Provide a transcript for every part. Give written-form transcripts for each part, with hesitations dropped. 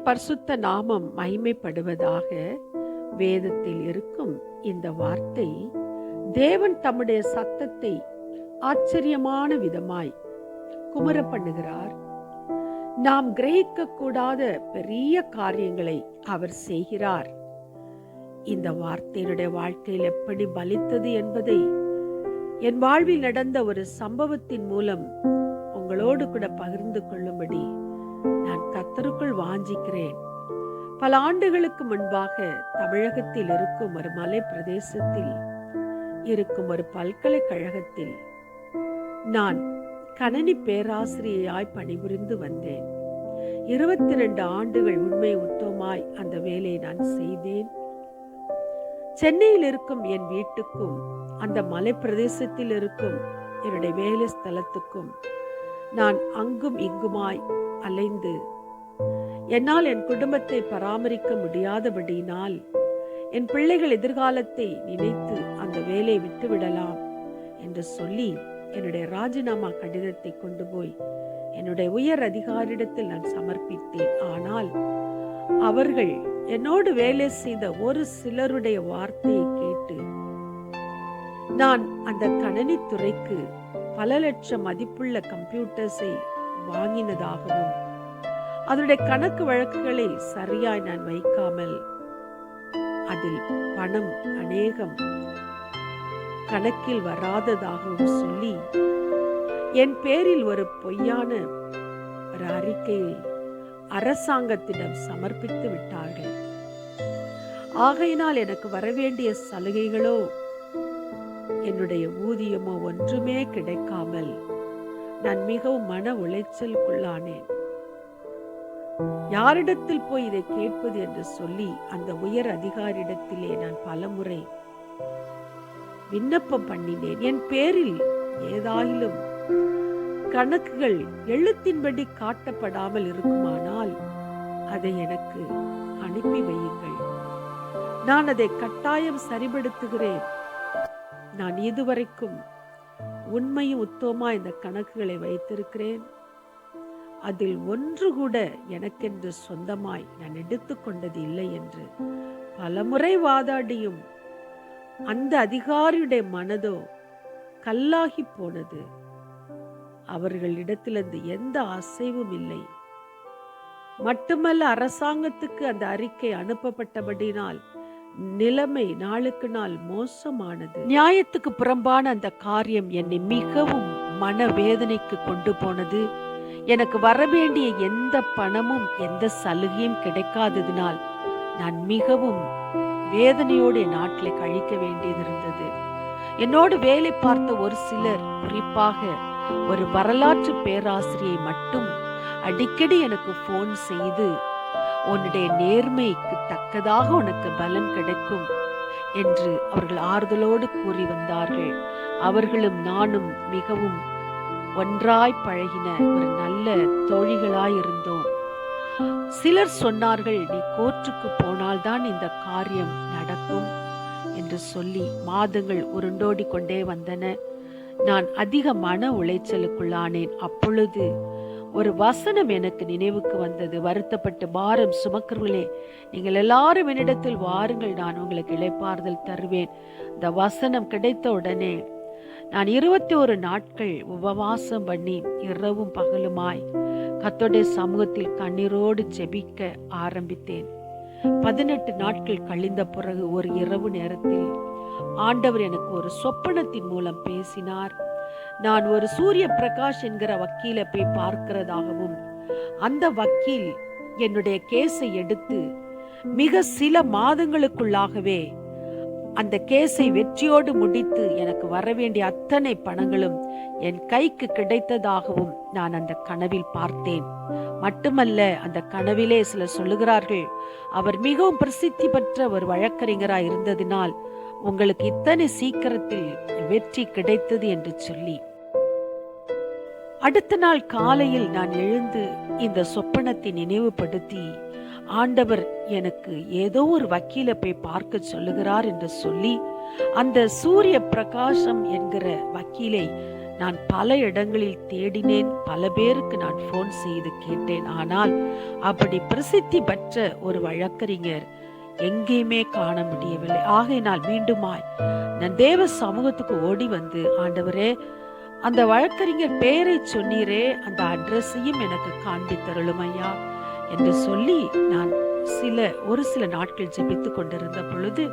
பரிசுத்த நாமம் மகிமைப்படுவதாக. வேதத்தில் இருக்கும் இந்த வார்த்தை, தேவன் தம்முடைய சத்தத்தை ஆச்சரியமான விதமாய் குமர பண்ணுகிறார். நாம் கிரகிக்க கூடாத பெரிய காரியங்களை அவர் செய்கிறார். இந்த வார்த்தையினுடைய வாழ்க்கையில் எப்படி பலித்தது என்பதை என் வாழ்வில் நடந்த ஒரு சம்பவத்தின் மூலம் உங்களோடு கூட பகிர்ந்து கொள்ளும்படி நான் கர்த்தருக்குள் வாஞ்சிக்கிறேன். பல ஆண்டுகளுக்கு முன்பாக தமிழகத்தில் இருக்கும் ஒரு மலை பிரதேசத்தில் இருக்கும் ஒரு பல்கலைக்கழகத்தில் நான் கணனி பேராசிரியராய் பணிபுரிந்து வந்தேன். 22 ஆண்டுகள் உண்மை உத்தமாய் அந்த வேலையை நான் செய்தேன். சென்னையில் இருக்கும் என் வீட்டுக்கும் அந்த மலை பிரதேசத்தில் இருக்கும் என்னுடைய வேலை ஸ்தலத்துக்கும் நான் அங்கும் இங்குமாய் அலைந்து என்னால் என் குடும்பத்தை பராமரிக்க முடியாதபடியினால் என் பிள்ளைகள் எதிர்காலத்தை நினைத்து அந்த வேலையை விட்டுவிடலாம் என்று சொல்லி என்னுடைய ராஜினாமா கடிதத்தை கொண்டு போய் என்னுடைய உயர் அதிகாரியிடத்தில் நான் சமர்ப்பித்தேன். ஆனால் அவர்கள் என்னோடு வேலை செய்த ஒரு சிலருடைய வார்த்தையை கேட்டு நான் அந்த கணினித்துறைக்கு பல லட்சம் மதிப்புள்ள கம்ப்யூட்டர்ஸை வாங்கினதாகவும் அதனுடைய கணக்கு வழக்குகளை சரியாய் நான் வைக்காமல் அதில் பணம் அநேகம் கணக்கில் வராததாகவும் சொல்லி என் பேரில் ஒரு பொய்யான ஒரு அறிக்கையை அரசாங்கத்திடம் சமர்ப்பித்து விட்டார்கள். ஆகையினால் எனக்கு வரவேண்டிய சலுகைகளோ என்னுடைய ஊதியமோ ஒன்றுமே கிடைக்காமல் நான் மிகவும் மன உளைச்சலுக்குள்ளானேன். யாரிடத்தில் போய் இதை கேட்பது என்று சொல்லி அந்த உயர் அதிகாரியிடத்திலே நான் பலமுறை விண்ணப்பம் பண்ணினேன். என் பேரில் ஏதாயிலும் கணக்குகள் எழுத்தின்படி காட்டப்படாமல் இருக்குமானால் அதை எனக்கு அனுப்பி வையுங்கள், நான் அதை கட்டாயம் சரிபடுத்துகிறேன். நான் இதுவரைக்கும் உண்மையும் உத்தமா இந்த கணக்குகளை வைத்திருக்கிறேன். அதில் ஒன்று கூட எனக்கென்று சொந்தமாய் நான் எடுத்துக்கொண்டது இல்லை என்று பலமுறை வாதாடியும் அந்த அதிகாரியுடைய மனதோ கல்லாகி போனது. அவர்களிடத்திலிருந்து எந்த அசைவும் இல்லை. மட்டுமல்ல, அரசாங்கத்துக்கு அந்த அறிக்கை அனுப்பப்பட்டபடினால் நிலைமை நாளுக்கு நாள் மோசமானது. நியாயத்துக்கு புறம்பான அந்த காரியம் என்னை மிகவும் மனவேதனைக்கு கொண்டு போனது. எனக்கு வரவேண்டிய எந்த பணமும் எந்த சலுகையும் கிடைக்காததினால் நான் மிகவும் வேதனையோடு என் நாட்களை கழிக்க வேண்டியது இருந்தது. என்னோடு வேலை பார்த்த ஒரு சிலர், குறிப்பாக ஒரு வரலாற்று பேராசிரியை மட்டும் அடிக்கடி எனக்கு போன் செய்து, உன்னுடைய நேர்மைக்கு தக்கதாக உனக்கு பலன் கிடைக்கும் என்று அவர்கள் ஆறுதலோடு கூறி வந்தார்கள். அவர்களும் நானும் மிகவும் ஒன்றாய் பழகின ஒரு நல்ல தோழிகளாய் இருந்தோம். சிலர் சொன்னார்கள், நீ கோர்ட்டுக்கு போனால்தான் இந்த காரியம் நடக்கும் என்று சொல்லி மாதங்கள் உருண்டோடி கொண்டே வந்தன. நான் அதிக மன உளைச்சலுக்குள்ளானேன். அப்பொழுது ஒரு வசனம் எனக்கு நினைவுக்கு வந்தது. வருத்தப்பட்டு பாரம் சுமக்கிறவர்களே, நீங்கள் எல்லாரும் என்னிடத்தில் வாருங்கள், நான் உங்களுக்கு இளைப்பாறுதல் தருவேன். இந்த வசனம் கிடைத்த உடனே நான் 21 நாட்கள் உபவாசம் பண்ணி இரவும் பகலுமாய் கர்த்தருடைய சமூகத்தில் கண்ணீரோடு ஜெபிக்க ஆரம்பித்தேன். 18 நாட்கள் கழிந்த பிறகு ஒரு இரவு நேரத்தில் ஆண்டவர் எனக்கு ஒரு சொப்பனத்தின் மூலம் பேசினார். நான் ஒரு சூரிய பிரகாஷ் என்கிற வக்கீலை போய் பார்க்கிறதாகவும், அந்த வக்கீல் என்னுடைய கேஸை எடுத்து மிக சில மாதங்களுக்குள்ளாகவே அந்த கேஸை வெற்றியோடு முடித்து எனக்கு வரவேண்டிய அத்தனை பணங்களும் என் கைக்கு கிடைத்ததாகவும் நான் அந்த கனவில் பார்த்தேன். மட்டுமல்ல, அந்த கனவிலே சிலர் சொல்லுகிறார்கள், அவர் மிகவும் பிரசித்தி பெற்ற ஒரு வழக்கறிஞராய் இருந்ததினால் உங்களுக்கு இத்தனை சீக்கிரத்தில் வெற்றி கிடைத்தது என்று சொல்லி. அடுத்த நாள் காலையில் நான் எழுந்து இந்த சொப்பனத்தை நினைவுபடுத்தி, ஆண்டவர் எனக்கு ஏதோ ஒரு வக்கீலை போய் பார்க்க சொல்லுகிறார் என்று சொல்லி அந்த சூரிய பிரகாசம் என்கிற வக்கீலை நான் பல இடங்களில் தேடினேன், பல பேருக்கு நான் போன் செய்து கேட்டேன். ஆனால் அப்படி பிரசித்தி பெற்ற ஒரு வழக்கறிஞர் எங்கேயுமே காண முடியவில்லை. ஆகையினால் மீண்டுமாய் நான் தேவ சமூகத்துக்கு ஓடி வந்து, ஆண்டவரே, அந்த வழக்கறிஞர் பெயரை சொன்னீரே, அந்த அட்ரஸையும் எனக்கு காண்பித்தருளும் ஐயா என்று சொல்லி நான் ஒரு சில நாட்கள் ஜெபித்துக் கொண்டிருந்த பொழுது,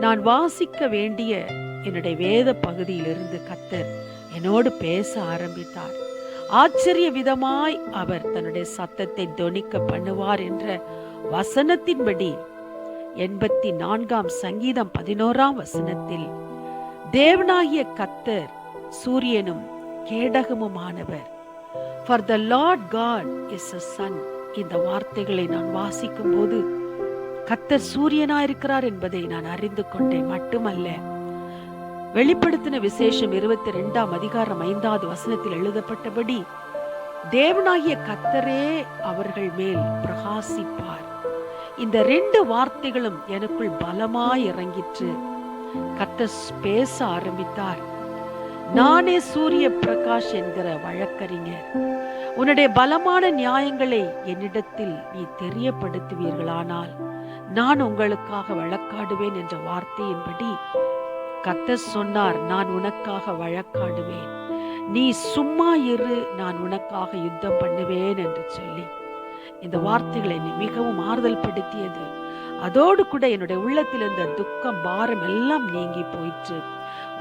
நான் வாசிக்க வேண்டிய என்னுடைய வேத பகுதியிலிருந்து கர்த்தர் என்னோடு பேச ஆரம்பித்தார். ஆச்சரிய விதமாய் அவர் தன்னுடைய சத்தத்தை தொனிக்க பண்ணுவார் என்ற வசனத்தின்படி 84 சங்கீதம் 11 தேவனாகிய கர்த்தர் சூரியனும் கேடகமுமானவர். For the Lord God is a sun. இந்த வார்த்தைகளை நான் வாசிக்கும் போது கர்த்தர் சூரியனாயிருக்கிறார் என்பதை நான் அறிந்து கொண்டேன். மட்டுமல்ல, வெளிப்படுத்தின விசேஷம் 22 எழுதப்பட்டபடி தேவனாகிய கர்த்தரே அவர்கள் மேல் பிரகாசிப்பார். இந்த 2 வார்த்தைகளும் எனக்குள் பலமாய் இறங்கிற்று. கர்த்தர் பேச ஆரம்பித்தார். நானே சூரிய பிரகாஷ் என்கிற வழக்கறிஞர். உன்னுடைய பலமான நியாயங்களை என்னிடத்தில் நீ தெரியப்படுத்துவீர்களானால் நான் உங்களுக்காக வழக்காடுவேன் என்ற வார்த்தையின்படி கர்த்தர் சொன்னார், நான் உனக்காக வழக்காடுவேன், நீ சும்மா இரு, நான் உனக்காக யுத்தம் பண்ணுவேன் என்று சொல்லி இந்த வார்த்தைகளை நீ மிகவும் ஆறுதல் படுத்தியது. அதோடு கூட என்னுடைய உள்ளத்தில் இருந்த துக்கம், பாரம் எல்லாம் நீங்கி போயிற்று.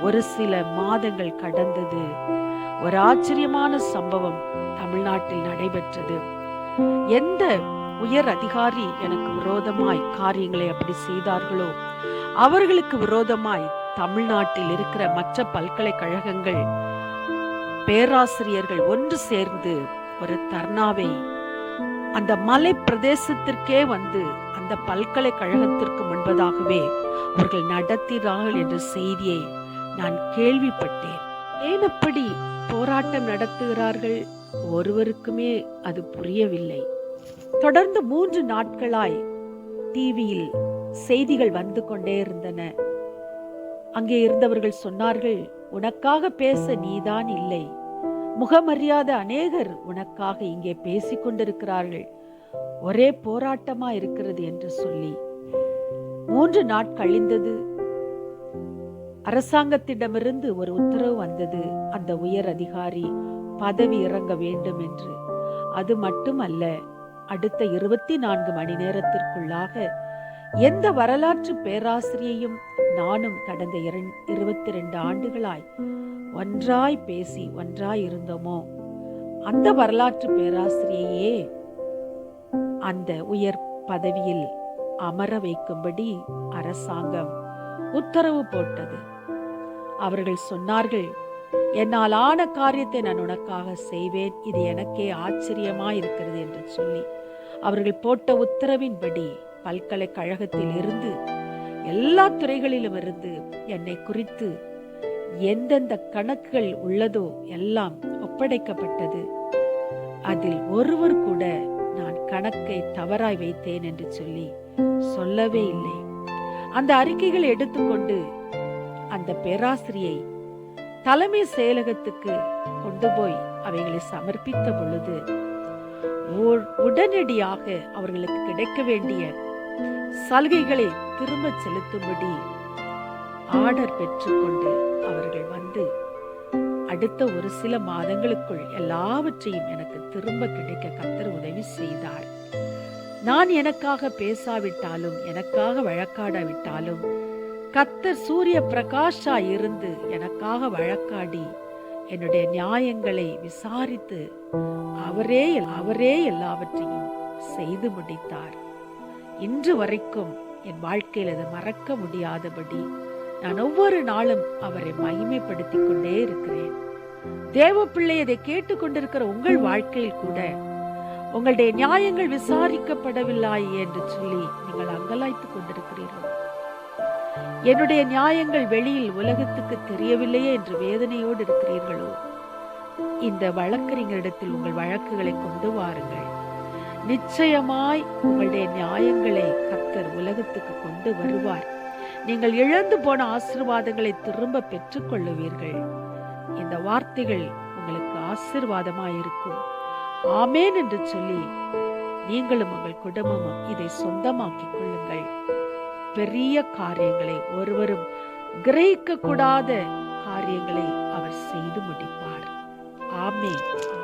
ஒரு சில மாதங்கள் கடந்தது. ஒரு ஆச்சரியமான சம்பவம் தமிழ்நாட்டில் நடைபெற்றது. எந்த உயர் அதிகாரி எனக்கு விரோதமாய் காரியங்களை அப்படி செய்தார்களோ, அவர்களுக்கு விரோதமாய் தமிழ்நாட்டில் இருக்கிற மற்ற பல்கலைக்கழகங்கள் பேராசிரியர்கள் ஒன்று சேர்ந்து ஒரு தர்ணாவை அந்த மலை பிரதேசத்திற்கே வந்து அந்த பல்கலைக்கழகத்திற்கு முன்பதாகவே அவர்கள் நடத்தினார்கள் என்ற செய்தியை நான் கேள்விப்பட்டேன். ஏன் அப்படி போராட்டம் நடத்துகிறார்கள்? ஒருவருக்குமே அது புரியவில்லை. தொடர்ந்து 3 நாட்களாய் டிவியில் செய்திகள் வந்து கொண்டே இருந்தன. அங்கே இருந்தவர்கள் சொன்னார்கள், உனக்காக பேச நீதான் இல்லை, முகமறியாத அநேகர் உனக்காக இங்கே பேசிக் கொண்டிருக்கிறார்கள், ஒரே போராட்டமா இருக்கிறது என்று சொல்லி 3 நாட் கழிந்தது. அரசாங்கத்திடமிருந்து ஒரு உத்தரவு வந்தது, அந்த உயர் அதிகாரி பதவி இறங்க வேண்டும் என்று. அது மட்டுமல்ல, அடுத்த 24 மணி நேரத்திற்குள்ளாக எந்த வரலாற்று பேராசிரியையும் நானும் கடந்த 22 ஆண்டுகளாய் ஒன்றாய் பேசி ஒன்றாய் இருந்தோமோ, அந்த வரலாற்று பேராசிரியையே அந்த உயர் பதவியில் அமர வைக்கும்படி அரசாங்கம் உத்தரவு போட்டது. அவர்கள் சொன்னார்கள், என்னால் ஆன காரியத்தை நான் உனக்காக செய்வேன், இது எனக்கே ஆச்சரியமா இருக்கிறது என்று சொல்லி அவர்கள் போட்ட உத்தரவின்படி பல்கலைக்கழகத்தில் இருந்து எல்லா துறைகளிலும் இருந்து என்னை குறித்து எந்தெந்த கணக்குகள் உள்ளதோ எல்லாம் ஒப்படைக்கப்பட்டது. அதில் ஒருவர் கூட நான் கணக்கை தவறாய் வைத்தேன் என்று சொல்லவே இல்லை. அந்த அறிக்கைகளை எடுத்துக்கொண்டு அந்த பேராசிரியை தலைமை செயலகத்துக்கு கொண்டு போய் அவைகளை சமர்ப்பித்த பொழுது உடனடியாக அவர்களுக்கு கிடைக்க வேண்டிய சலுகைகளை திரும்ப செலுத்தும்படி ஆர்டர் பெற்றுக்கொண்டு அவர்கள் வந்து அடுத்த ஒரு சில மாதங்களுக்குள் எல்லாவற்றையும் எனக்கு திரும்ப கிடைக்க கர்த்தர் உதவி செய்தார். நான் எனக்காக பேசாவிட்டாலும், எனக்காக வழக்காடாவிட்டாலும், கர்த்தர் சூரிய பிரகாஷா இருந்து எனக்காக வழக்காடி என்னுடைய நியாயங்களை விசாரித்து அவரே எல்லாவற்றையும் செய்து முடித்தார். இன்று வரைக்கும் என் வாழ்க்கையில் அதை மறக்க முடியாதபடி நான் ஒவ்வொரு நாளும் அவரை மகிமைப்படுத்திக் கொண்டே இருக்கிறேன். தேவ பிள்ளை, அதை கேட்டுக்கொண்டிருக்கிற உங்கள் வாழ்க்கையில் கூட உங்களுடைய நியாயங்கள் விசாரிக்கப்படவில்லை என்று சொல்லி நீங்கள் அங்கலாய்த்துக் கொண்டிருக்கிறீர்கள். என்னுடைய நியாயங்கள் வெளியில் உலகத்துக்கு தெரியவில்லையே என்று வேதனையோடு இருக்கிறீர்களோ, இந்த வழக்கறிஞரிடத்தில் உங்கள் வழக்குகளை கொண்டு வாருங்கள். நிச்சயமாய் உங்களுடைய நியாயங்களை கர்த்தர் உலகத்துக்கு கொண்டு வருவார். நீங்கள் இழந்து போன ஆசீர்வாதங்களை திரும்ப பெற்றுக் கொள்ளுவீர்கள். இந்த வார்த்தைகள் உங்களுக்கு ஆசீர்வாதமாயிருக்கும். ஆமேன் என்று சொல்லி நீங்களும் உங்கள் குடும்பமும் இதை சொந்தமாக்கிக் கொள்ளுங்கள். பெரிய காரியங்களை, ஒருவரும் கிரகிக்க கூடாத காரியங்களை அவர் செய்து முடிப்பார். ஆமென்.